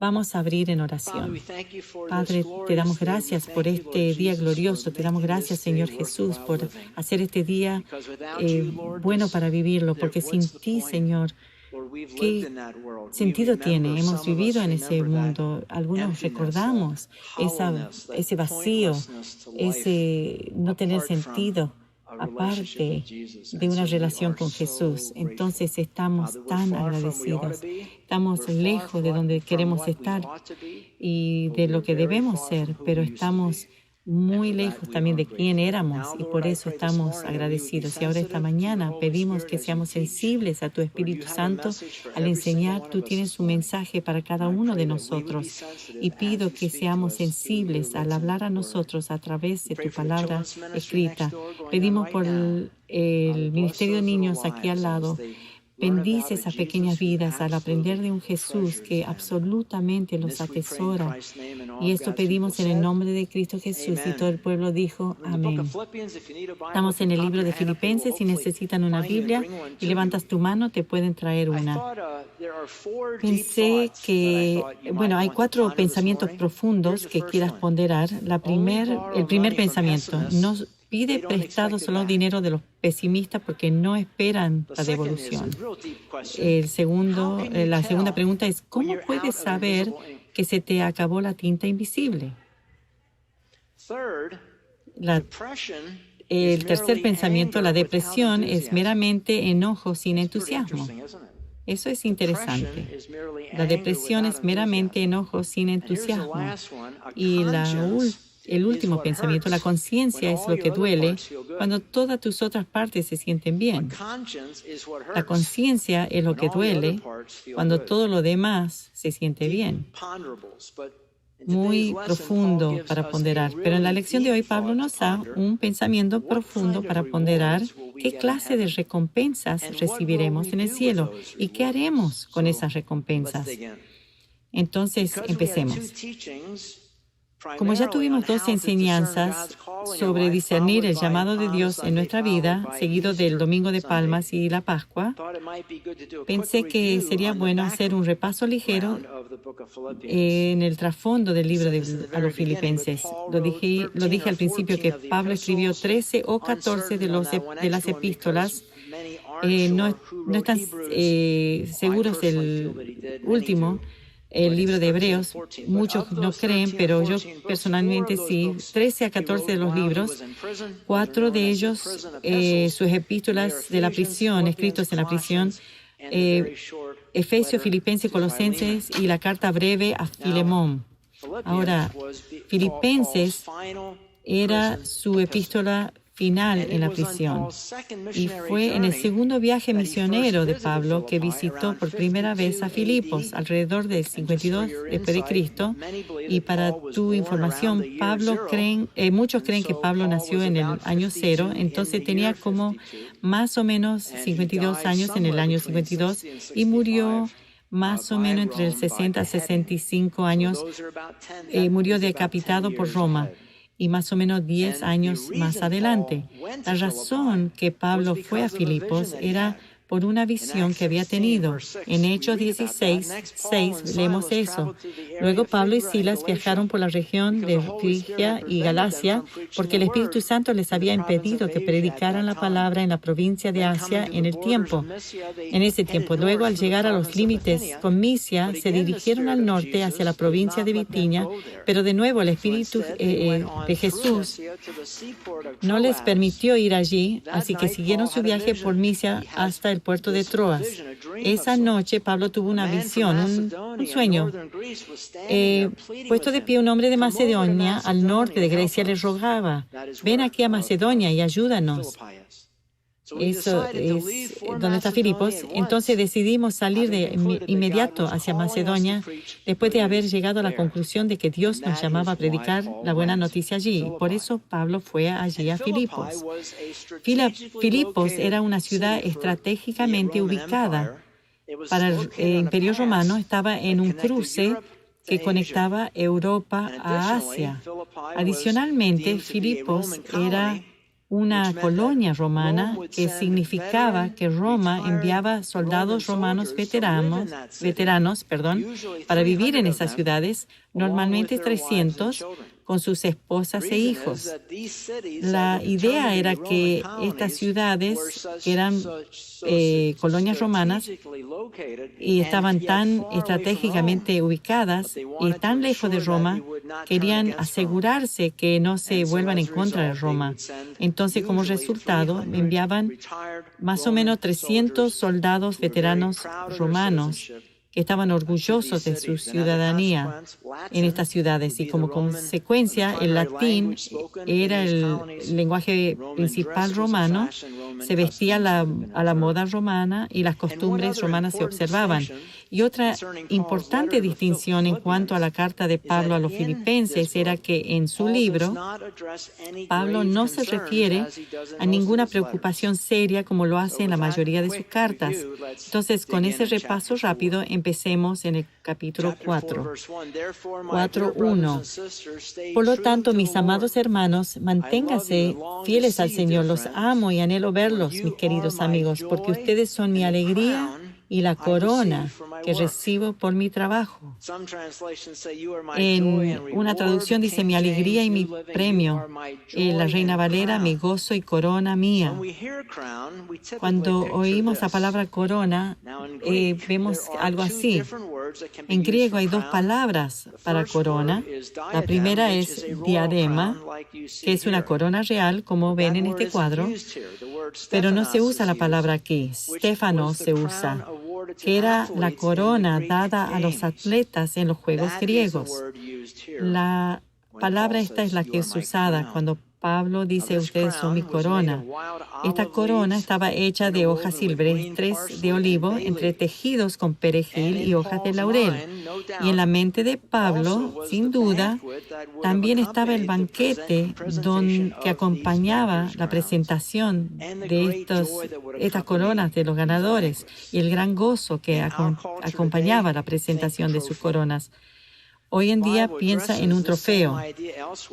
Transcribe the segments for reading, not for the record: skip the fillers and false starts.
Vamos a abrir en oración. Padre, te damos gracias por este día glorioso. Te damos gracias, Señor Jesús, por hacer este día bueno para vivirlo, porque sin ti, Señor, ¿qué sentido tiene? Hemos vivido en ese mundo. Algunos recordamos ese vacío, ese no tener sentido, aparte de una relación con Jesús. Entonces estamos tan agradecidos. Estamos lejos de donde queremos estar y de lo que debemos ser, pero estamos muy lejos también de quién éramos y por eso estamos agradecidos. Y ahora esta mañana pedimos que seamos sensibles a tu Espíritu Santo al enseñar. Tú tienes un mensaje para cada uno de nosotros y pido que seamos sensibles al hablar a nosotros a través de tu palabra escrita. Pedimos por el Ministerio de Niños aquí al lado. Bendice esas pequeñas vidas al aprender de un Jesús que absolutamente los atesora. Y esto pedimos en el nombre de Cristo Jesús. Y todo el pueblo dijo, amén. Estamos en el libro de Filipenses. Si necesitan una Biblia y levantas tu mano, te pueden traer una. Pensé que, hay 4 pensamientos profundos que quieras ponderar. El primer pensamiento, no pide prestado solo dinero de los pesimistas porque no esperan la devolución. La segunda pregunta es, ¿cómo puedes saber que se te acabó la tinta invisible? El tercer pensamiento, la depresión, es meramente enojo sin entusiasmo. Eso es interesante. La depresión es meramente enojo sin entusiasmo. Y el último pensamiento, la conciencia es lo que duele cuando todas tus otras partes se sienten bien. La conciencia es lo que duele cuando todo lo demás se siente bien. Muy profundo para ponderar. Pero en la lección de hoy, Pablo nos da un pensamiento profundo para ponderar qué clase de recompensas recibiremos en el cielo y qué haremos con esas recompensas. Entonces, empecemos. Como ya tuvimos 2 enseñanzas sobre discernir el llamado de Dios en nuestra vida, seguido del Domingo de Palmas y la Pascua, pensé que sería bueno hacer un repaso ligero en el trasfondo del libro a los Filipenses. Lo dije al principio que Pablo escribió 13 o 14 de las epístolas. No están seguros del último, el libro de Hebreos. Muchos no creen, pero yo personalmente sí. 13 a 14 de los libros, 4 de ellos, sus epístolas de la prisión, escritos en la prisión, Efesios, Filipenses, Colosenses y la carta breve a Filemón. Ahora, Filipenses era su epístola final en la prisión. Y fue en el segundo viaje misionero de Pablo que visitó por primera vez a Filipos, alrededor del 52 después de Cristo. Y para tu información, muchos creen que Pablo nació en el año 0, entonces tenía como más o menos 52 años en el año 52 y murió más o menos entre el 60 a 65 años. Murió decapitado por Roma. Y más o menos 10 años más adelante. La razón que Pablo fue a Filipos era por una visión que había tenido. En Hechos 16:6 leemos eso. Luego Pablo y Silas viajaron por la región de Frigia y Galacia porque el Espíritu Santo les había impedido que predicaran la palabra en la provincia de Asia en ese tiempo. Luego, al llegar a los límites con Misia, se dirigieron al norte hacia la provincia de Bitinia, pero de nuevo el Espíritu de Jesús no les permitió ir allí, así que siguieron su viaje por Misia hasta el puerto de Troas. Esa noche Pablo tuvo una visión, un sueño. Puesto de pie un hombre de Macedonia al norte de Grecia le rogaba, ven aquí a Macedonia y ayúdanos. Eso es donde está Filipos. Entonces decidimos salir de inmediato hacia Macedonia después de haber llegado a la conclusión de que Dios nos llamaba a predicar la buena noticia allí. Por eso Pablo fue allí a Filipos. Filipos era una ciudad estratégicamente ubicada para el Imperio Romano. Estaba en un cruce que conectaba Europa a Asia. Adicionalmente, Filipos era una colonia romana que significaba que Roma enviaba soldados romanos veteranos, para vivir en esas ciudades, normalmente 300, con sus esposas e hijos. La idea era que estas ciudades, que eran colonias romanas, y estaban tan estratégicamente ubicadas y tan lejos de Roma, querían asegurarse que no se vuelvan en contra de Roma. Entonces, como resultado, enviaban más o menos 300 soldados veteranos romanos que estaban orgullosos de su ciudadanía en estas ciudades. Y como consecuencia, el latín era el lenguaje principal romano, se vestía a la moda romana y las costumbres romanas se observaban. Y otra importante distinción en cuanto a la carta de Pablo a los filipenses era que en su libro, Pablo no se refiere a ninguna preocupación seria como lo hace en la mayoría de sus cartas. Entonces, con ese repaso rápido, empecemos en el capítulo 4. 4:1. Por lo tanto, mis amados hermanos, manténganse fieles al Señor. Los amo y anhelo verlos, mis queridos amigos, porque ustedes son mi alegría y la corona que recibo por mi trabajo. En una traducción dice mi alegría y mi premio. La Reina Valera, mi gozo y corona mía. Cuando oímos la palabra corona, vemos algo así. En griego hay dos palabras para corona. La primera es diadema, que es una corona real, como ven en este cuadro, pero no se usa la palabra aquí. Stéfano se usa, que era la corona dada a los atletas en los Juegos griegos. La palabra esta es la que es usada cuando Pablo dice, ustedes son mi corona. Esta corona estaba hecha de hojas silvestres de olivo, entretejidos con perejil y hojas de laurel. Y en la mente de Pablo, sin duda, también estaba el banquete que acompañaba la presentación de estas coronas de los ganadores y el gran gozo que acompañaba la presentación de sus coronas. Hoy en día piensa en un trofeo.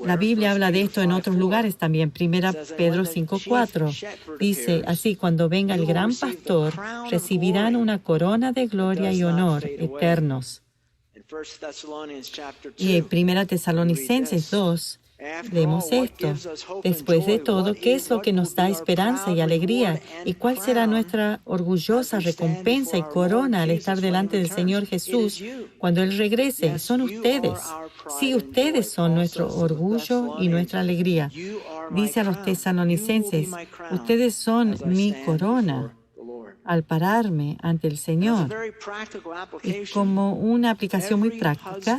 La Biblia habla de esto en otros lugares también. 1 Pedro 5:4 dice, así cuando venga el gran pastor, recibirán una corona de gloria y honor eternos. Y en 1 Tesalonicenses 2, leemos esto. Después de todo, ¿qué es lo que nos da esperanza y alegría? ¿Y cuál será nuestra orgullosa recompensa y corona al estar delante del Señor Jesús cuando Él regrese? Son ustedes. Sí, ustedes son nuestro orgullo y nuestra alegría. Dice a los tesalonicenses, ustedes son mi corona al pararme ante el Señor. Y como una aplicación muy práctica,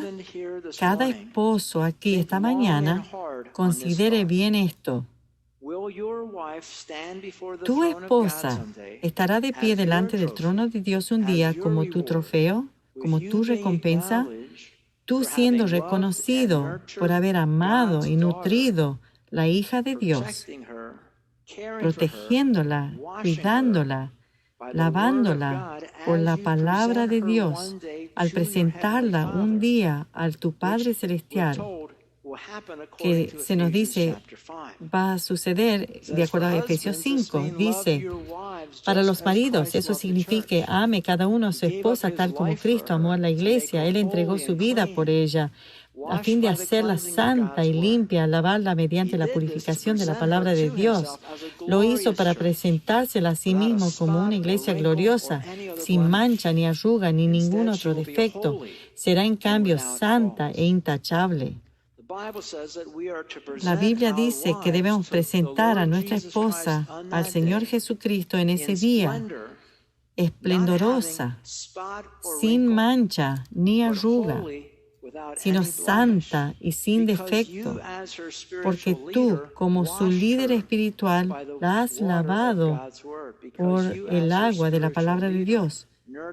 cada esposo aquí esta mañana considere bien esto. ¿Tu esposa estará de pie delante del trono de Dios un día como tu trofeo, como tu recompensa? Tú siendo reconocido por haber amado y nutrido la hija de Dios, protegiéndola, cuidándola, lavándola por la palabra de Dios, al presentarla un día al tu Padre Celestial, que se nos dice va a suceder de acuerdo a Efesios 5. Dice, para los maridos, eso significa ame cada uno a su esposa tal como Cristo amó a la iglesia. Él entregó su vida por ella, a fin de hacerla santa y limpia, lavarla mediante la purificación de la palabra de Dios. Lo hizo para presentársela a sí mismo como una iglesia gloriosa, sin mancha, ni arruga, ni ningún otro defecto. Será en cambio santa e intachable. La Biblia dice que debemos presentar a nuestra esposa al Señor Jesucristo en ese día, esplendorosa, sin mancha ni arruga, sino santa y sin defecto, porque tú, como su líder espiritual, la has lavado por el agua de la palabra de Dios,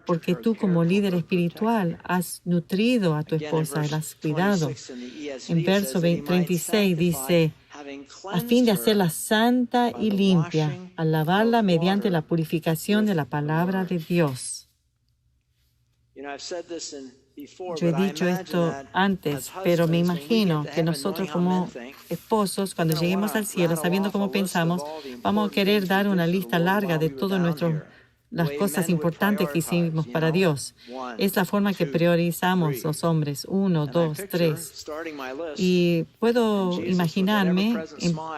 porque tú, como líder espiritual, has nutrido a tu esposa, la has cuidado. En verso 36 dice, a fin de hacerla santa y limpia, al lavarla mediante la purificación de la palabra de Dios. Yo he dicho esto antes, pero me imagino que nosotros como esposos, cuando lleguemos al cielo, sabiendo cómo pensamos, vamos a querer dar una lista larga de todas las cosas importantes que hicimos para Dios. Es la forma que priorizamos los hombres, 1, 2, 3. Y puedo imaginarme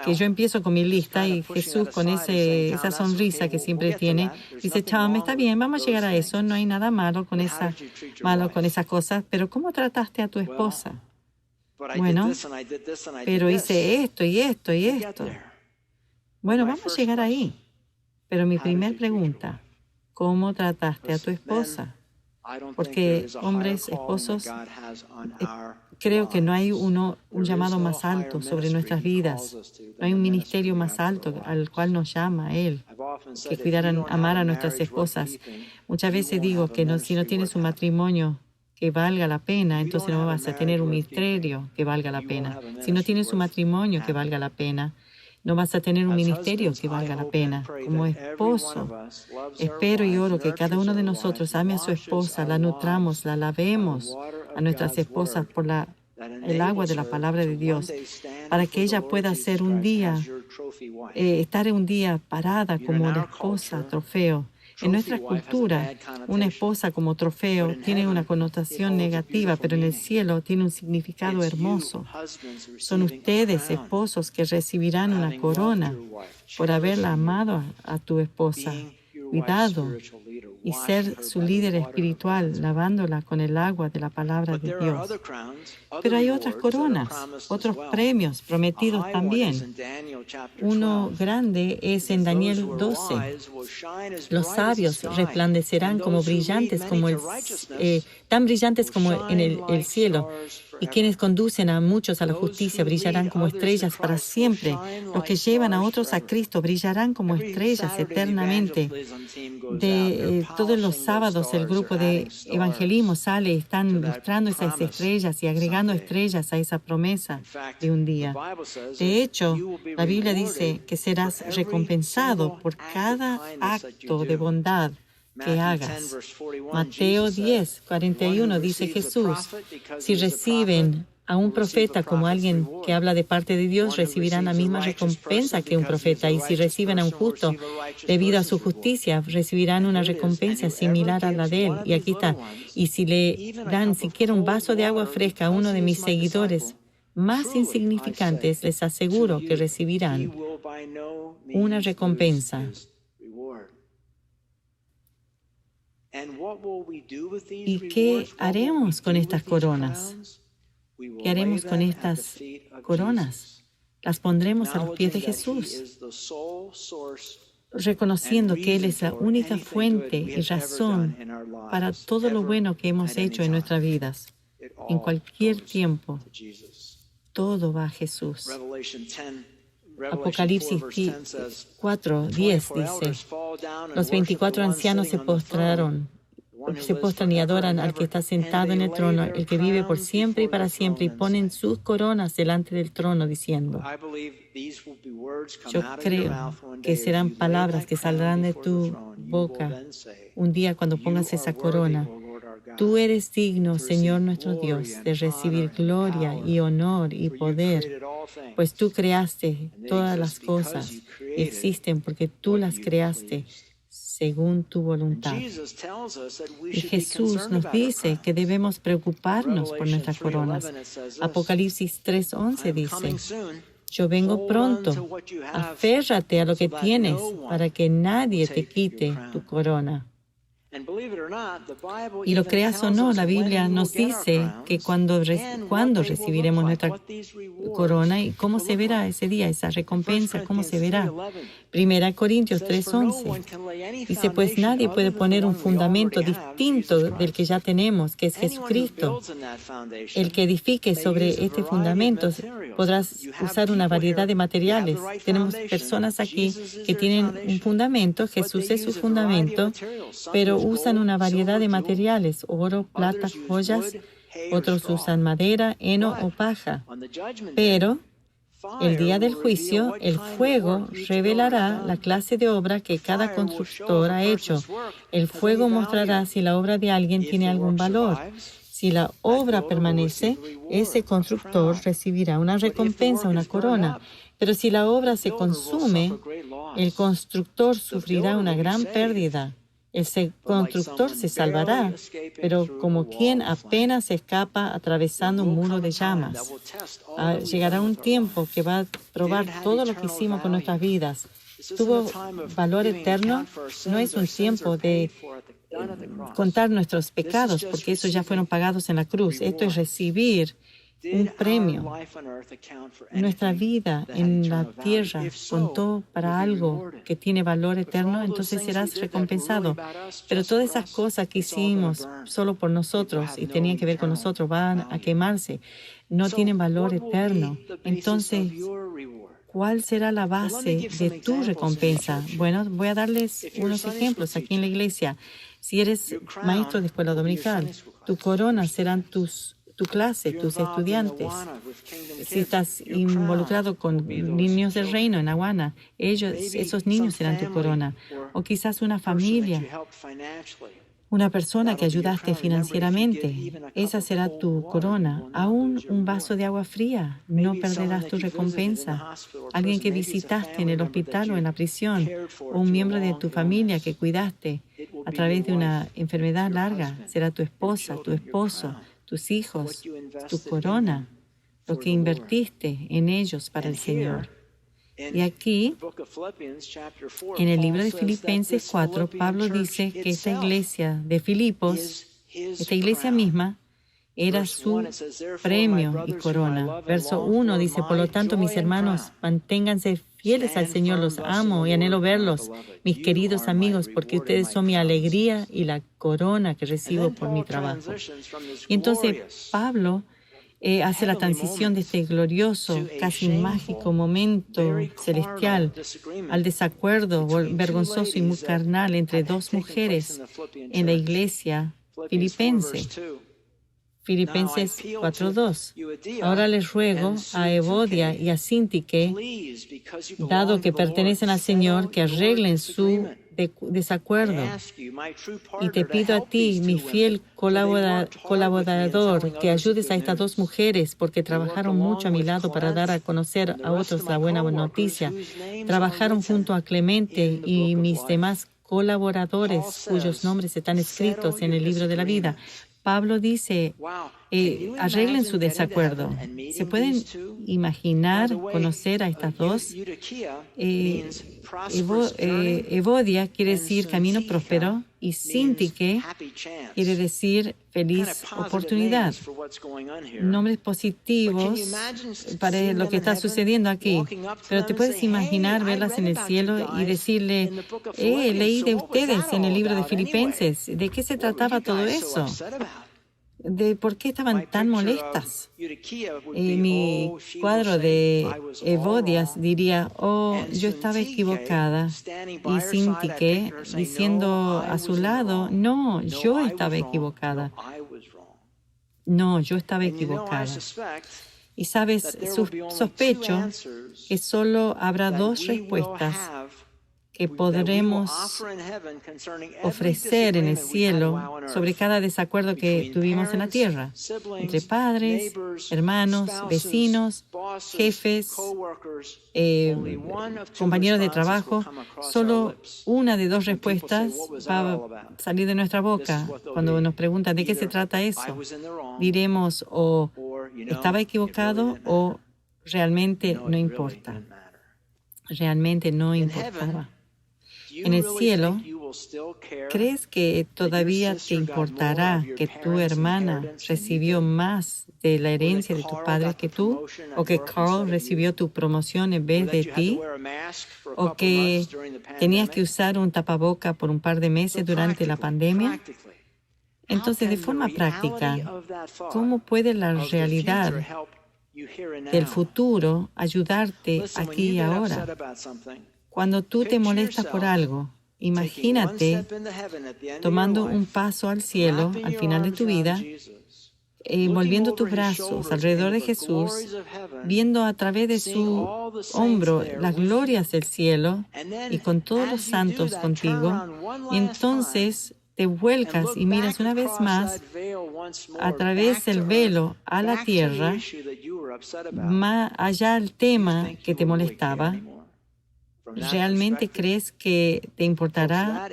que yo empiezo con mi lista y Jesús con esa sonrisa que siempre tiene, dice, Tom, está bien, vamos a llegar a eso, no hay nada malo con esas cosas, pero ¿cómo trataste a tu esposa? Bueno, pero hice esto y esto y esto. Bueno, vamos a llegar ahí. Pero mi primera pregunta, ¿cómo trataste a tu esposa? Porque hombres, esposos, creo que no hay un llamado más alto sobre nuestras vidas. No hay un ministerio más alto al cual nos llama Él, que amar a nuestras esposas. Muchas veces digo que si no tienes un matrimonio que valga la pena, entonces no vas a tener un ministerio que valga la pena. Si no tienes un matrimonio que valga la pena, no vas a tener un ministerio que valga la pena. Como esposo, espero y oro que cada uno de nosotros ame a su esposa, la nutramos, la lavemos a nuestras esposas por el agua de la palabra de Dios, para que ella pueda ser estar un día parada como una esposa trofeo. En nuestra cultura, una esposa como trofeo tiene una connotación negativa, pero en el cielo tiene un significado hermoso. Son ustedes, esposos, que recibirán una corona por haberla amado a tu esposa, cuidado y ser su líder espiritual, lavándola con el agua de la palabra de Dios. Pero hay otras coronas, otros premios prometidos también. Uno grande es en Daniel 12. Los sabios resplandecerán como brillantes, tan brillantes como en el cielo. Y quienes conducen a muchos a la justicia brillarán como estrellas para siempre. Los que llevan a otros a Cristo brillarán como estrellas eternamente. Todos los sábados el grupo de evangelismo sale y están mostrando esas estrellas y agregando estrellas a esa promesa de un día. De hecho, la Biblia dice que serás recompensado por cada acto de bondad que hagas. Mateo 10, 41 dice Jesús, si reciben a un profeta como alguien que habla de parte de Dios, recibirán la misma recompensa que un profeta. Y si reciben a un justo debido a su justicia, recibirán una recompensa similar a la de él. Y aquí está. Y si le dan siquiera un vaso de agua fresca a uno de mis seguidores más insignificantes, les aseguro que recibirán una recompensa. ¿Y qué haremos con estas coronas? ¿Qué haremos con estas coronas? Las pondremos a los pies de Jesús, reconociendo que Él es la única fuente y razón para todo lo bueno que hemos hecho en nuestras vidas. En cualquier tiempo, todo va a Jesús. Apocalipsis 4:10 dice, los 24 ancianos se postran y adoran al que está sentado en el trono, el que vive por siempre y para siempre, y ponen sus coronas delante del trono, diciendo, yo creo que serán palabras que saldrán de tu boca un día cuando pongas esa corona. Tú eres digno, Señor nuestro Dios, de recibir gloria y honor y poder, pues tú creaste todas las cosas y existen porque tú las creaste según tu voluntad. Y Jesús nos dice que debemos preocuparnos por nuestras coronas. Apocalipsis 3:11 dice, yo vengo pronto, aférrate a lo que tienes para que nadie te quite tu corona. Y lo creas o no, la Biblia nos dice que cuando recibiremos nuestra corona y cómo se verá ese día, esa recompensa, cómo se verá. 1 Corintios 3:11 dice, pues nadie puede poner un fundamento distinto del que ya tenemos, que es Jesucristo. El que edifique sobre este fundamento podrás usar una variedad de materiales. Tenemos personas aquí que tienen un fundamento, Jesús es su fundamento, pero usan una variedad de materiales, oro, plata, joyas. Otros usan madera, heno o paja. Pero el día del juicio, el fuego revelará la clase de obra que cada constructor ha hecho. El fuego mostrará si la obra de alguien tiene algún valor. Si la obra permanece, ese constructor recibirá una recompensa, una corona. Pero si la obra se consume, el constructor sufrirá una gran pérdida. El constructor se salvará, pero como quien apenas escapa atravesando un muro de llamas. Llegará un tiempo que va a probar todo lo que hicimos con nuestras vidas. ¿Tuvo valor eterno? No es un tiempo de contar nuestros pecados, porque esos ya fueron pagados en la cruz. Esto es recibir un premio. Nuestra vida en la tierra contó para algo que tiene valor eterno, entonces serás recompensado. Pero todas esas cosas que hicimos solo por nosotros y tenían que ver con nosotros van a quemarse. No tienen valor eterno. Entonces, ¿cuál será la base de tu recompensa? Bueno, voy a darles unos ejemplos aquí en la iglesia. Si eres maestro de escuela dominical, tu corona serán tu clase, tus estudiantes. Si estás involucrado con niños del reino en Awana, esos niños serán tu corona. O quizás una familia, una persona que ayudaste financieramente, esa será tu corona. Aún un vaso de agua fría, no perderás tu recompensa. Alguien que visitaste en el hospital o en la prisión, o un miembro de tu familia que cuidaste a través de una enfermedad larga, será tu esposa, tu esposo, tus hijos, tu corona, lo que invertiste en ellos para el Señor. Y aquí, en el libro de Filipenses 4, Pablo dice que esta iglesia de Filipos, esta iglesia misma, era su premio y corona. Verso 1 dice, por lo tanto, mis hermanos, manténganse fieles al Señor, los amo y anhelo verlos, mis queridos amigos, porque ustedes son mi alegría y la corona que recibo por mi trabajo. Y entonces Pablo hace la transición de este glorioso, casi mágico momento celestial al desacuerdo vergonzoso y muy carnal entre dos mujeres en la iglesia filipense. Filipenses 4:2. Ahora les ruego a Evodia y a Síntique, dado que pertenecen al Señor, que arreglen su desacuerdo. Y te pido a ti, mi fiel colaborador, que ayudes a estas dos mujeres, porque trabajaron mucho a mi lado para dar a conocer a otros la buena noticia. Trabajaron junto a Clemente y mis demás colaboradores, cuyos nombres están escritos en el libro de la vida. Pablo dice, arreglen su desacuerdo. ¿Se pueden imaginar conocer a estas dos? Evodia quiere decir camino próspero y Síntique quiere decir feliz oportunidad. Nombres positivos para lo que está sucediendo aquí. Pero te puedes imaginar verlas en el cielo y decirle, leí de ustedes en el libro de Filipenses. ¿De qué se trataba todo eso? ¿De por qué estaban tan molestas? Mi cuadro de Evodias diría, yo estaba equivocada. Y Síntique diciendo a su lado, no, yo estaba equivocada. No, yo estaba equivocada. Y sabes, sospecho que solo habrá dos respuestas que podremos ofrecer en el cielo sobre cada desacuerdo que tuvimos en la tierra, entre padres, hermanos, vecinos, jefes, compañeros de trabajo. Solo una de dos respuestas va a salir de nuestra boca cuando nos preguntan de qué se trata eso. Diremos o estaba equivocado o realmente no importa. Realmente no importaba. En el cielo, ¿crees que todavía te importará que tu hermana recibió más de la herencia de tus padres que tú? ¿O que Carl recibió tu promoción en vez de ti? ¿O que tenías que usar un tapaboca por un par de meses durante la pandemia? Entonces, de forma práctica, ¿cómo puede la realidad del futuro ayudarte aquí y ahora? Cuando tú te molestas por algo, imagínate tomando un paso al cielo al final de tu vida, envolviendo tus brazos alrededor de Jesús, viendo a través de su hombro las glorias del cielo y con todos los santos contigo, y entonces te vuelcas y miras una vez más a través del velo a la tierra, más allá del tema que te molestaba, ¿realmente crees que te importará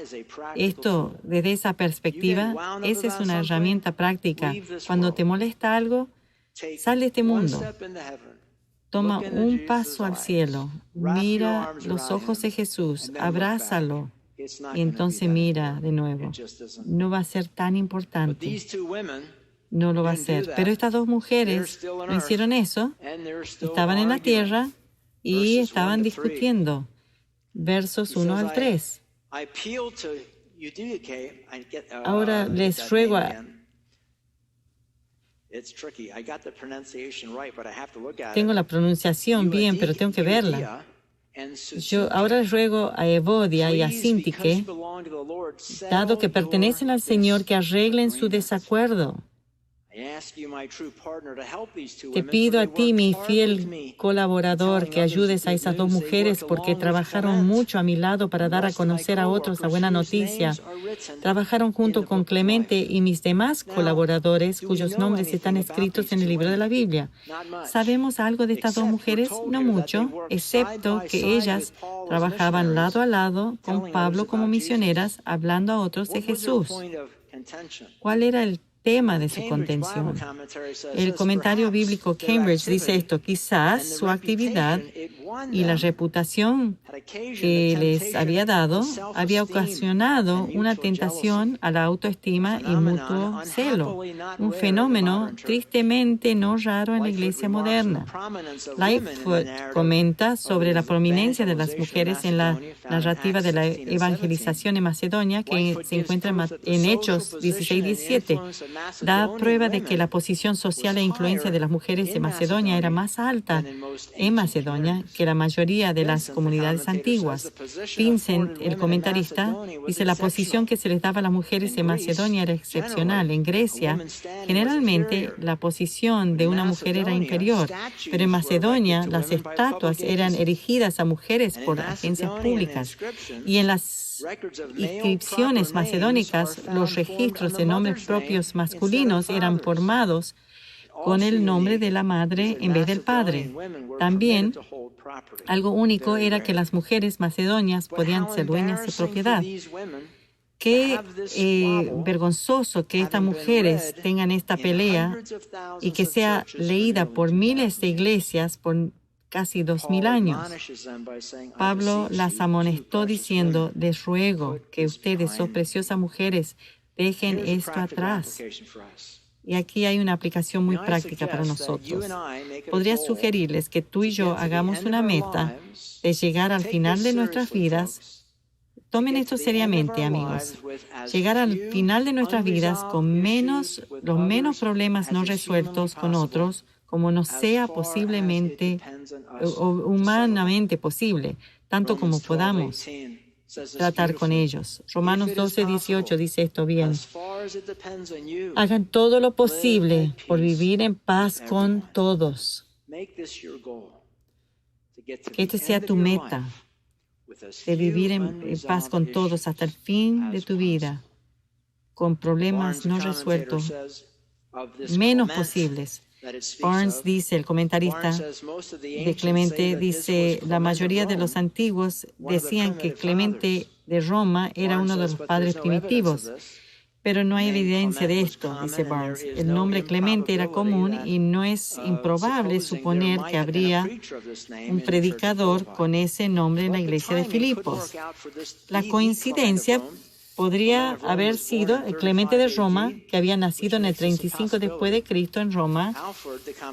esto desde esa perspectiva? Esa es una herramienta práctica. Cuando te molesta algo, sal de este mundo. Toma un paso al cielo. Mira los ojos de Jesús. Abrázalo. Y entonces mira de nuevo. No va a ser tan importante. No lo va a ser. Pero estas dos mujeres no hicieron eso. Estaban en la tierra y estaban discutiendo. Versos 1 al 3. Ahora les ruego tengo la pronunciación bien, pero tengo que verla. Yo ahora les ruego a Evodia y a Síntique, dado que pertenecen al Señor, que arreglen su desacuerdo. Te pido a ti, mi fiel colaborador, que ayudes a esas dos mujeres porque trabajaron mucho a mi lado para dar a conocer a otros la buena noticia. Trabajaron junto con Clemente y mis demás colaboradores cuyos nombres están escritos en el libro de la Biblia. ¿Sabemos algo de estas dos mujeres? No mucho, excepto que ellas trabajaban lado a lado con Pablo como misioneras, hablando a otros de Jesús. ¿Cuál era el tema de su contención? El comentario bíblico Cambridge dice esto: quizás su actividad y la reputación que les había dado había ocasionado una tentación a la autoestima y mutuo celo, un fenómeno tristemente no raro en la iglesia moderna. Lightfoot comenta sobre la prominencia de las mujeres en la narrativa de la evangelización en Macedonia, que se encuentra en Hechos 16-17. Da prueba de que la posición social e influencia de las mujeres de Macedonia era más alta en Macedonia que la mayoría de las comunidades antiguas. Vincent, el comentarista, dice: la posición que se les daba a las mujeres de Macedonia era excepcional. En Grecia, generalmente, la posición de una mujer era inferior, pero en Macedonia las estatuas eran erigidas a mujeres por agencias públicas, y en las inscripciones macedónicas los registros de nombres propios masculinos eran formados con el nombre de la madre en vez del padre. También, algo único era que las mujeres macedonias podían ser dueñas de propiedad. Qué vergonzoso que estas mujeres tengan esta pelea y que sea leída por miles de iglesias por casi 2000 años. Pablo las amonestó diciendo: les ruego que ustedes, oh preciosas mujeres, dejen esto atrás. Y aquí hay una aplicación muy práctica para nosotros. Podría sugerirles que tú y yo hagamos una meta de llegar al final de nuestras vidas. Tomen esto seriamente, amigos. Llegar al final de nuestras vidas con los menos problemas no resueltos con otros, como nos sea posiblemente o humanamente posible, tanto como podamos tratar con ellos. Romanos 12:18 dice esto bien: hagan todo lo posible por vivir en paz con todos. Que este sea tu meta, de vivir en paz con todos hasta el fin de tu vida, con problemas no resueltos, menos posibles. Barnes dice, el comentarista de Clemente, dice: la mayoría de los antiguos decían que Clemente de Roma era uno de los padres primitivos, pero no hay evidencia de esto, dice Barnes. El nombre Clemente era común y no es improbable suponer que habría un predicador con ese nombre en la iglesia de Filipos. La coincidencia podría haber sido el Clemente de Roma, que había nacido en el 35 después de Cristo en Roma,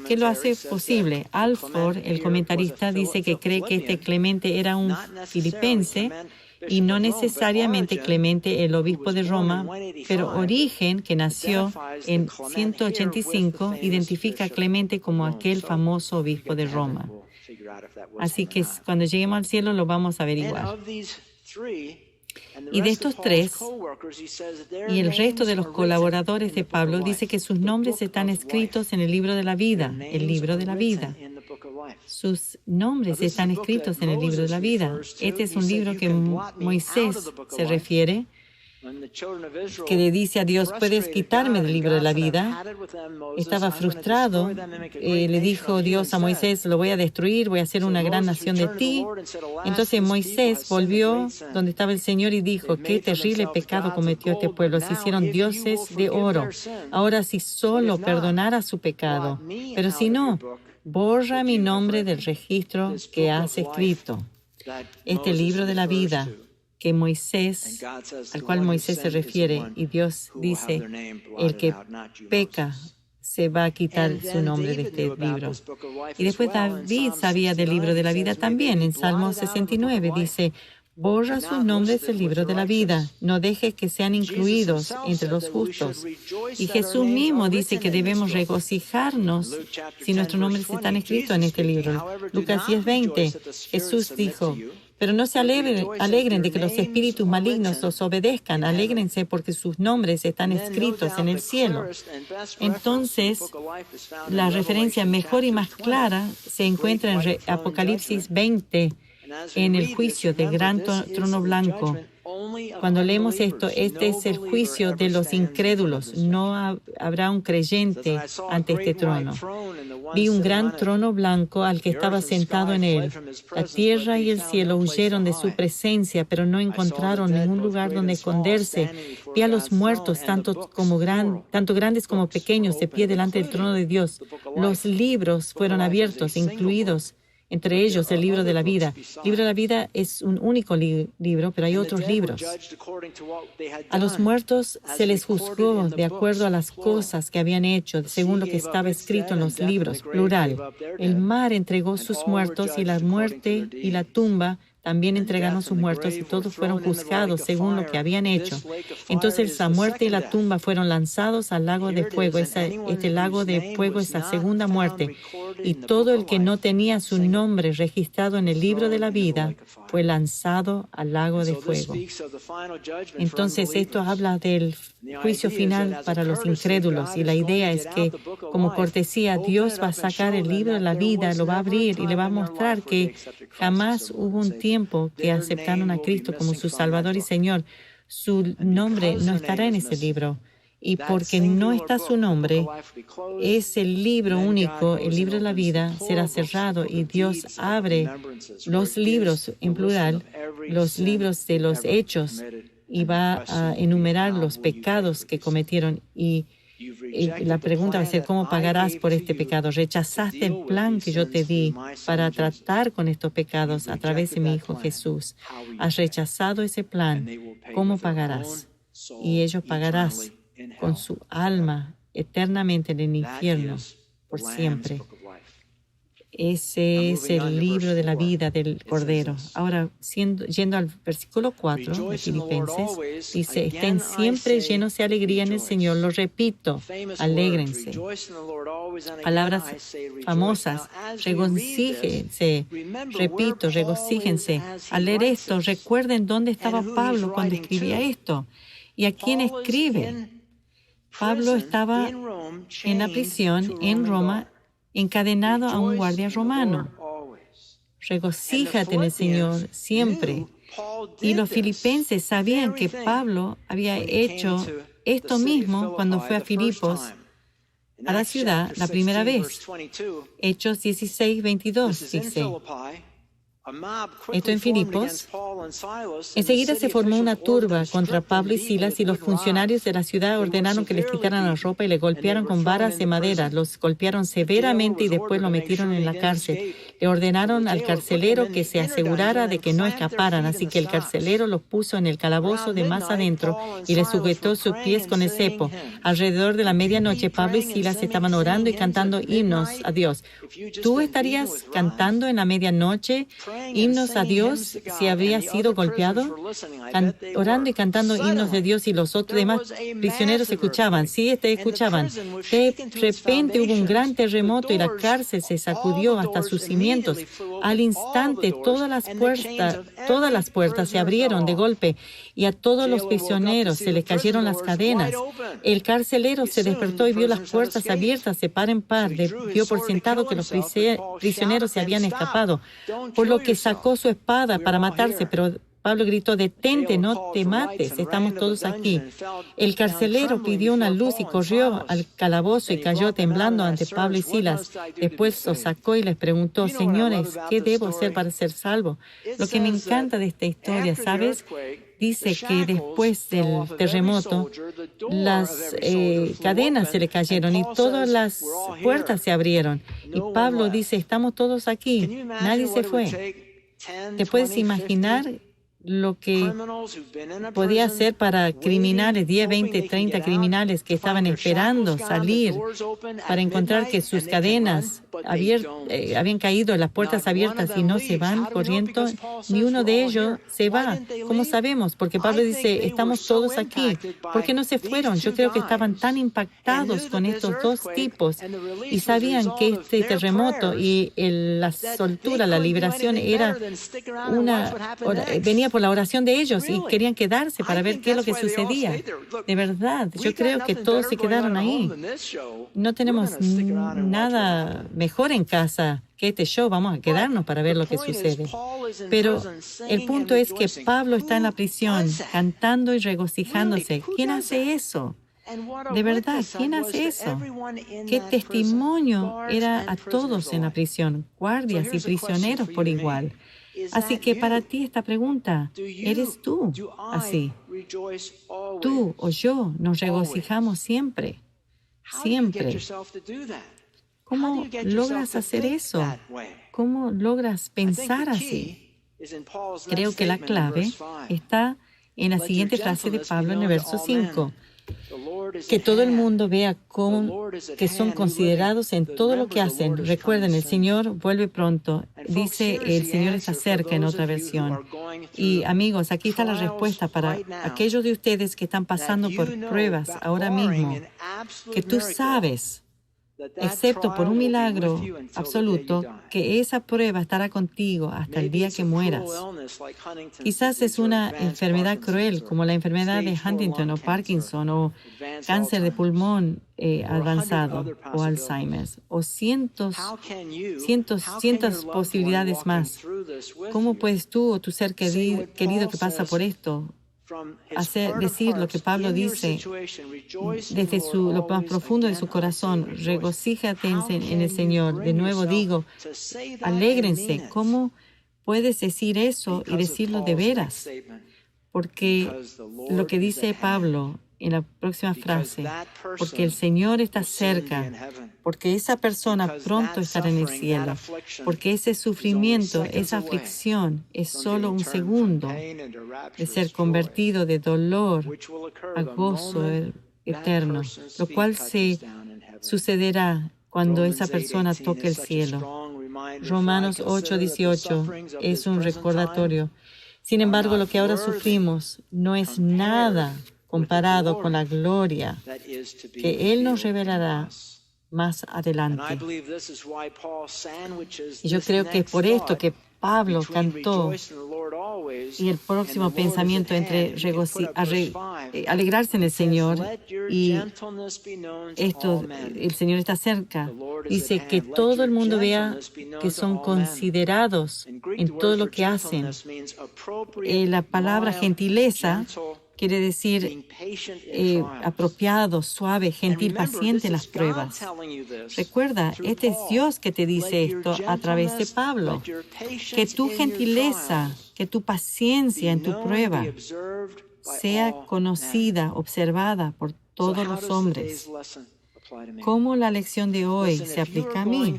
que lo hace posible. Alford, el comentarista, dice que cree que este Clemente era un filipense y no necesariamente Clemente el obispo de Roma, pero Origen, que nació en 185, identifica a Clemente como aquel famoso obispo de Roma. Así que cuando lleguemos al cielo lo vamos a averiguar. Y de estos tres, y el resto de los colaboradores de Pablo, dice que sus nombres están escritos en el libro de la vida, el libro de la vida. Sus nombres están escritos en el libro de la vida. Este es un libro que Moisés se refiere. que le dice a Dios, ¿puedes quitarme del libro de la vida? Estaba frustrado. Le dijo Dios a Moisés, lo voy a destruir, voy a hacer una gran nación de ti. Entonces Moisés volvió donde estaba el Señor y dijo, qué terrible pecado cometió este pueblo. Se hicieron dioses de oro. Ahora si solo perdonara su pecado, pero si no, borra mi nombre del registro que has escrito. Este libro de la vida que Moisés, al cual Moisés se refiere, y Dios dice, el que peca se va a quitar su nombre de este libro. Y después David sabía del libro de la vida también. En Salmo 69 dice, borra sus nombres del libro de la vida, no dejes que sean incluidos entre los justos. Y Jesús mismo dice que debemos regocijarnos si nuestros nombres están escritos en este libro. Lucas 10:20, Jesús dijo, pero no se alegren de que los espíritus malignos os obedezcan, alégrense porque sus nombres están escritos en el cielo. Entonces, la referencia mejor y más clara se encuentra en Apocalipsis 20, en el juicio del gran trono blanco. Cuando leemos esto, este es el juicio de los incrédulos. No habrá un creyente ante este trono. Vi un gran trono blanco al que estaba sentado en él. La tierra y el cielo huyeron de su presencia, pero no encontraron ningún lugar donde esconderse. Vi a los muertos, tanto grandes como pequeños, de pie delante del trono de Dios. Los libros fueron abiertos, incluidos entre ellos el libro de la vida. El libro de la vida es un único libro, pero hay otros libros. A los muertos se les juzgó de acuerdo a las cosas que habían hecho, según lo que estaba escrito en los libros, plural. El mar entregó sus muertos y la muerte y la tumba también entregaron sus muertos y todos fueron juzgados según lo que habían hecho. Entonces la muerte y la tumba fueron lanzados al lago de fuego. Este lago de fuego es la segunda muerte. Y todo el que no tenía su nombre registrado en el libro de la vida fue lanzado al lago de fuego. Entonces esto habla del juicio final para los incrédulos. Y la idea es que, como cortesía, Dios va a sacar el libro de la vida, lo va a abrir y le va a mostrar que jamás hubo un tiempo que aceptaron a Cristo como su Salvador y Señor. Su nombre no estará en ese libro. Y porque no está su nombre, ese libro único, el libro de la vida, será cerrado y Dios abre los libros, en plural, los libros de los hechos y va a enumerar los pecados que cometieron. Y la pregunta va a ser, ¿cómo pagarás por este pecado? Rechazaste el plan que yo te di para tratar con estos pecados a través de mi Hijo Jesús. Has rechazado ese plan. ¿Cómo pagarás? Y ellos pagarán con su alma eternamente en el infierno por siempre. Ese es el libro de la vida del Cordero. Ahora, yendo al versículo 4 de Filipenses, dice, estén siempre llenos de alegría en el Señor. Lo repito, alégrense. Palabras famosas, regocíjense. Repito, regocíjense. Al leer esto, recuerden dónde estaba Pablo cuando escribía esto. ¿Y a quién escribe? Pablo estaba en la prisión en Roma, encadenado a un guardia romano. Regocíjate en el Señor siempre. Y los filipenses sabían que Pablo había hecho esto mismo cuando fue a Filipos, a la ciudad, la primera vez. Hechos 16:22 dice. Esto en Filipos. Enseguida se formó una turba contra Pablo y Silas y los funcionarios de la ciudad ordenaron que les quitaran la ropa y le golpearon con varas de madera. Los golpearon severamente y después lo metieron en la cárcel. Le ordenaron al carcelero que se asegurara de que no escaparan, así que el carcelero los puso en el calabozo de más adentro y les sujetó sus pies con el cepo. Alrededor de la medianoche, Pablo y Silas estaban orando y cantando himnos a Dios. ¿Tú estarías cantando en la medianoche himnos a Dios si habría sido golpeado? Orando y cantando himnos de Dios y los otros demás prisioneros escuchaban. Sí, escuchaban. De repente hubo un gran terremoto y la cárcel se sacudió hasta sus cimientos. Al instante todas las puertas se abrieron de golpe y a todos los prisioneros se les cayeron las cadenas. El carcelero se despertó y vio las puertas abiertas de par en par. Dio por sentado que los prisioneros se habían escapado, por lo que sacó su espada para matarse, pero Pablo gritó, detente, no te mates, estamos todos aquí. El carcelero pidió una luz y corrió al calabozo y cayó temblando ante Pablo y Silas. Después los sacó y les preguntó, señores, ¿qué debo hacer para ser salvo? Lo que me encanta de esta historia, ¿sabes? Dice que después del terremoto, las cadenas se le cayeron y todas las puertas se abrieron. Y Pablo dice, estamos todos aquí, nadie se fue. ¿Te puedes imaginar lo que podía hacer para criminales, 10, 20, 30 criminales que estaban esperando salir para encontrar que sus cadenas habían caído, las puertas abiertas y no se van corriendo? Ni uno de ellos se va. ¿Cómo sabemos? Porque Pablo dice, estamos todos aquí. ¿Por qué no se fueron? Yo creo que estaban tan impactados con estos dos tipos y sabían que este terremoto y la soltura, la liberación venía por la oración de ellos y querían quedarse para ver qué es lo que sucedía. De verdad, yo creo que todos se quedaron ahí. No tenemos nada mejor en casa que este show. Vamos a quedarnos para ver lo que sucede. Pero el punto es que Pablo está en la prisión cantando y regocijándose. ¿Quién hace eso? De verdad, ¿quién hace eso? ¿Qué testimonio era a todos en la prisión, guardias y prisioneros por igual? Así que para ti esta pregunta, ¿eres tú así? Tú o yo nos regocijamos siempre, siempre. ¿Cómo logras hacer eso? ¿Cómo logras pensar así? Creo que la clave está en la siguiente frase de Pablo en el verso 5. Que todo el mundo vea que son considerados en todo lo que hacen. Recuerden, el Señor vuelve pronto. Dice, el Señor está cerca en otra versión. Y amigos, aquí está la respuesta para aquellos de ustedes que están pasando por pruebas ahora mismo, que tú sabes, excepto por un milagro absoluto, que esa prueba estará contigo hasta el día que mueras. Quizás es una enfermedad cruel, como la enfermedad de Huntington o Parkinson o cáncer de pulmón avanzado o Alzheimer, o cientos posibilidades más. ¿Cómo puedes tú o tu ser querido que pasa por esto decir lo que Pablo dice desde lo más profundo de su corazón? Regocíjate en el Señor. De nuevo digo, alégrense. ¿Cómo puedes decir eso y decirlo de veras? Porque lo que dice Pablo en la próxima frase, porque el Señor está cerca, porque esa persona pronto estará en el cielo, porque ese sufrimiento, esa aflicción es solo un segundo de ser convertido de dolor a gozo eterno, lo cual se sucederá cuando esa persona toque el cielo. Romanos 8:18 es un recordatorio. Sin embargo, lo que ahora sufrimos no es nada comparado con la gloria que Él nos revelará más adelante. Y yo creo que es por esto que Pablo cantó, y el próximo pensamiento entre alegrarse en el Señor y esto, el Señor está cerca. Dice que todo el mundo vea que son considerados en todo lo que hacen. La palabra gentileza quiere decir apropiado, suave, gentil, paciente en las pruebas. Recuerda, este es Dios que te dice esto a través de Pablo. Que tu gentileza, que tu paciencia en tu prueba sea conocida, observada por todos los hombres. ¿Cómo la lección de hoy se aplica a mí?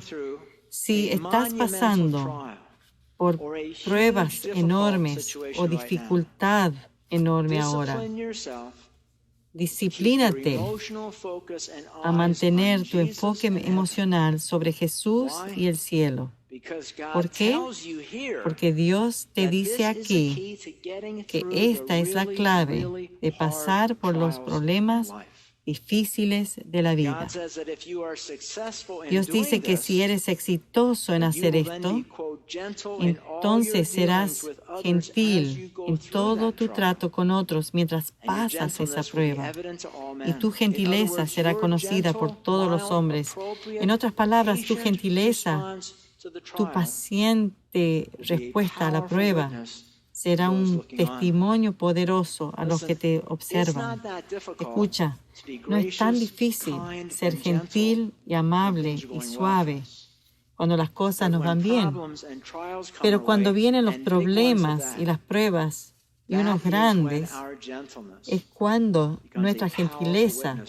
Si estás pasando por pruebas enormes o dificultad enorme ahora, disciplínate a mantener tu enfoque emocional sobre Jesús y el cielo. ¿Por qué? Porque Dios te dice aquí que esta es la clave de pasar por los problemas difíciles de la vida. Dios dice que si eres exitoso en hacer esto, entonces serás gentil en todo tu trato con otros mientras pasas esa prueba. Y tu gentileza será conocida por todos los hombres. En otras palabras, tu gentileza, tu paciente respuesta a la prueba, será un testimonio poderoso a los que te observan. Escucha, no es tan difícil ser gentil y amable y suave cuando las cosas nos van bien. Pero cuando vienen los problemas y las pruebas y unos grandes, es cuando nuestra gentileza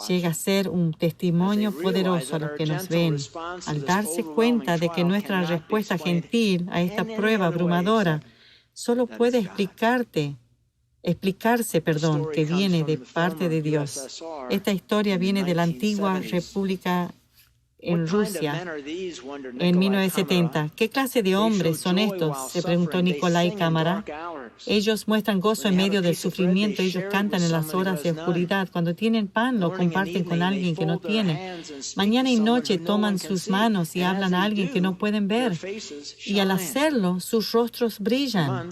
llega a ser un testimonio poderoso a los que nos ven. Al darse cuenta de que nuestra respuesta gentil a esta prueba abrumadora solo puede explicarse, que viene de parte de Dios. Esta historia viene de la antigua República en Rusia en 1970. ¿Qué clase de hombres son estos?, se preguntó Nikolai Cámara. Ellos muestran gozo en medio del sufrimiento. Ellos cantan en las horas de oscuridad. Cuando tienen pan, lo comparten con alguien que no tiene. Mañana y noche toman sus manos y hablan a alguien que no pueden ver. Y al hacerlo, sus rostros brillan.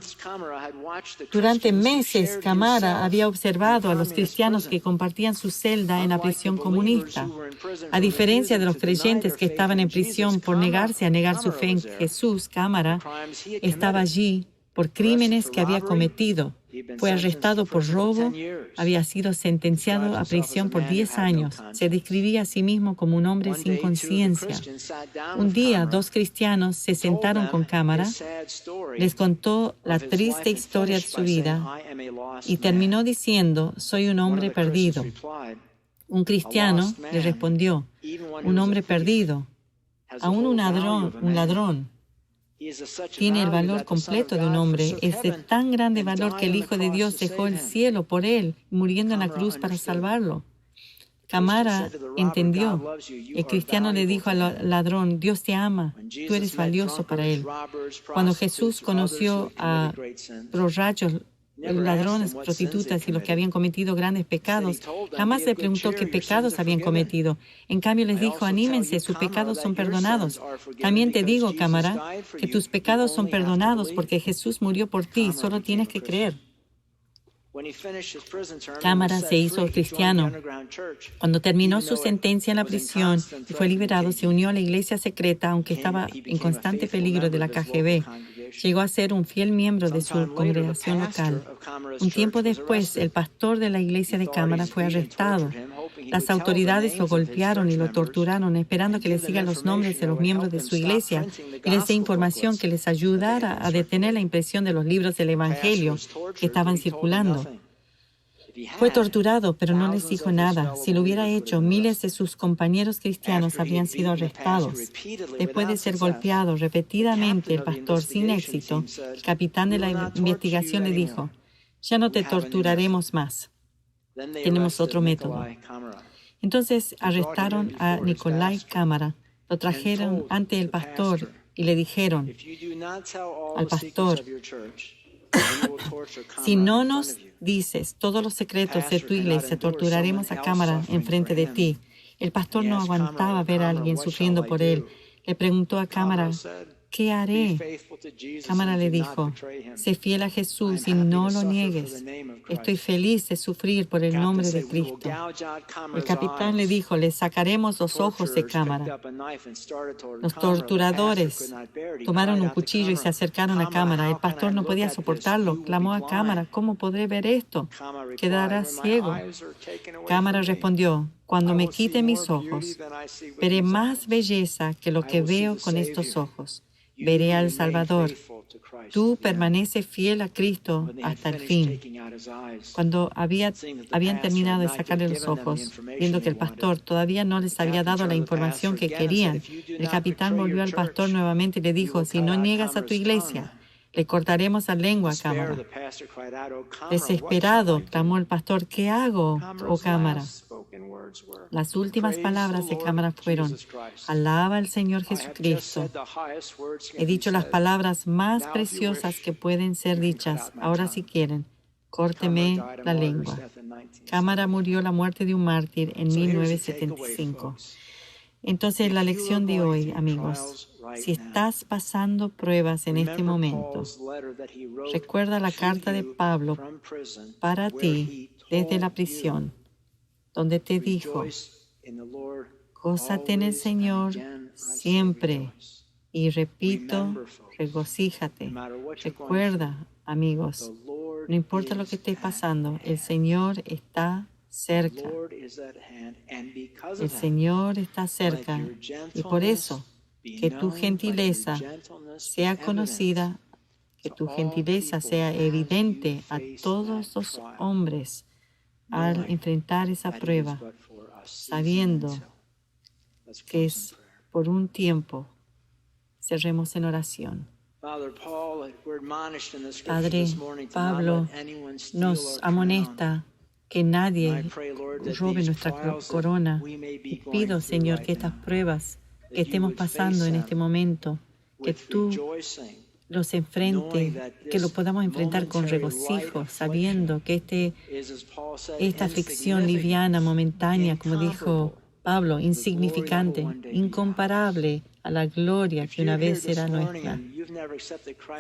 Durante meses, Cámara había observado a los cristianos que compartían su celda en la prisión comunista. A diferencia de los creyentes que estaban en prisión por negarse a negar su fe en Jesús, Cámara estaba allí por crímenes que había cometido. Fue arrestado por robo, había sido sentenciado a prisión por 10 años. Se describía a sí mismo como un hombre sin conciencia. Un día, 2 cristianos se sentaron con Cámara, les contó la triste historia de su vida y terminó diciendo: «Soy un hombre perdido». Un cristiano le respondió: «Un hombre perdido, aún un ladrón, tiene el valor completo de un hombre. Es de tan grande valor que el Hijo de Dios dejó el cielo por él, muriendo en la cruz para salvarlo». Cámara entendió. El cristiano le dijo al ladrón: «Dios te ama, tú eres valioso para él». Cuando Jesús conoció a borrachos, ladrones, prostitutas y los que habían cometido grandes pecados, jamás le preguntó qué pecados habían cometido. En cambio les dijo: «Anímense, sus pecados son perdonados». También te digo, Cámara, que tus pecados son perdonados porque Jesús murió por ti, solo tienes que creer. Cámara se hizo cristiano. Cuando terminó su sentencia en la prisión y fue liberado, se unió a la iglesia secreta, aunque estaba en constante peligro de la KGB. Llegó a ser un fiel miembro de su congregación local. Un tiempo después, el pastor de la iglesia de Cámara fue arrestado. Las autoridades lo golpearon y lo torturaron, esperando que les sigan los nombres de los miembros de su iglesia y les dé información que les ayudara a detener la impresión de los libros del Evangelio que estaban circulando. Fue torturado, pero no les dijo nada. Si lo hubiera hecho, miles de sus compañeros cristianos habrían sido arrestados. Después de ser golpeado repetidamente, el pastor sin éxito, el capitán de la investigación le dijo: «Ya no te torturaremos más. Tenemos otro método». Entonces arrestaron a Nikolai Cámara, lo trajeron ante el pastor y le dijeron al pastor: «Si no nos dices todos los secretos de tu iglesia, torturaremos a Cámara enfrente de ti». El pastor no aguantaba ver a alguien sufriendo por él. Le preguntó a Cámara: «¿Qué haré?». Cámara le dijo: «Sé fiel a Jesús y no lo niegues. Estoy feliz de sufrir por el nombre de Cristo». El capitán le dijo: «Le sacaremos los ojos de Cámara». Los torturadores tomaron un cuchillo y se acercaron a Cámara. El pastor no podía soportarlo. Clamó a Cámara: «¿Cómo podré ver esto? Quedará ciego». Cámara respondió: «Cuando me quite mis ojos, veré más belleza que lo que veo con estos ojos. Veré al Salvador. Tú permaneces fiel a Cristo hasta el fin». Cuando habían terminado de sacarle los ojos, viendo que el pastor todavía no les había dado la información que querían, el capitán volvió al pastor nuevamente y le dijo: «Si no niegas a tu iglesia, le cortaremos la lengua a Cámara». Desesperado, clamó el pastor: «¿Qué hago, oh Cámara?». Las últimas palabras de Cámara fueron: «Alaba al Señor Jesucristo. He dicho las palabras más preciosas que pueden ser dichas. Ahora, si quieren, córteme la lengua». Cámara murió la muerte de un mártir en 1975. Entonces, la lección de hoy, amigos: si estás pasando pruebas en este momento, recuerda la carta de Pablo para ti desde la prisión, donde te dijo: «Gózate en el Señor siempre». Y repito, regocíjate. Recuerda, amigos. No importa lo que esté pasando, el Señor está cerca. El Señor está cerca. Y por eso, que tu gentileza sea conocida, que tu gentileza sea evidente a todos los hombres al enfrentar esa prueba, sabiendo que es por un tiempo. Cerremos en oración. Padre, Pablo nos amonesta que nadie robe nuestra corona. Y pido, Señor, que estas pruebas que estemos pasando en este momento, que tú los enfrentes, que lo podamos enfrentar con regocijo, sabiendo que esta aflicción liviana, momentánea, como dijo Pablo, insignificante, incomparable a la gloria que una vez era nuestra.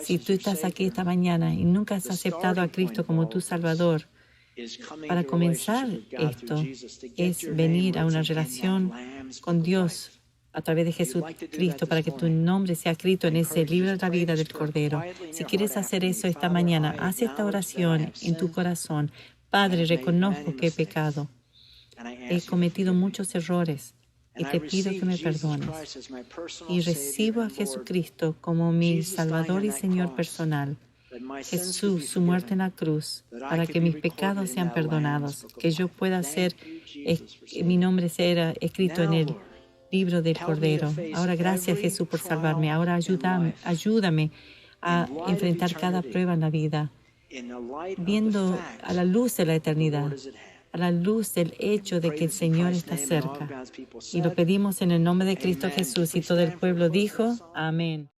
Si tú estás aquí esta mañana y nunca has aceptado a Cristo como tu Salvador, para comenzar esto es venir a una relación con Dios a través de Jesucristo para que tu nombre sea escrito en ese libro de la vida del Cordero. Si quieres hacer eso esta mañana, haz esta oración en tu corazón. Padre, reconozco que he pecado. He cometido muchos errores y te pido que me perdones. Y recibo a Jesucristo como mi Salvador y Señor personal. Jesús, su muerte en la cruz, para que mis pecados sean perdonados, que yo pueda mi nombre sea escrito en el libro del Cordero. Ahora, gracias Jesús por salvarme. Ahora ayúdame a enfrentar cada prueba en la vida, viendo a la luz de la eternidad, a la luz del hecho de que el Señor está cerca. Y lo pedimos en el nombre de Cristo Jesús, y todo el pueblo dijo, amén.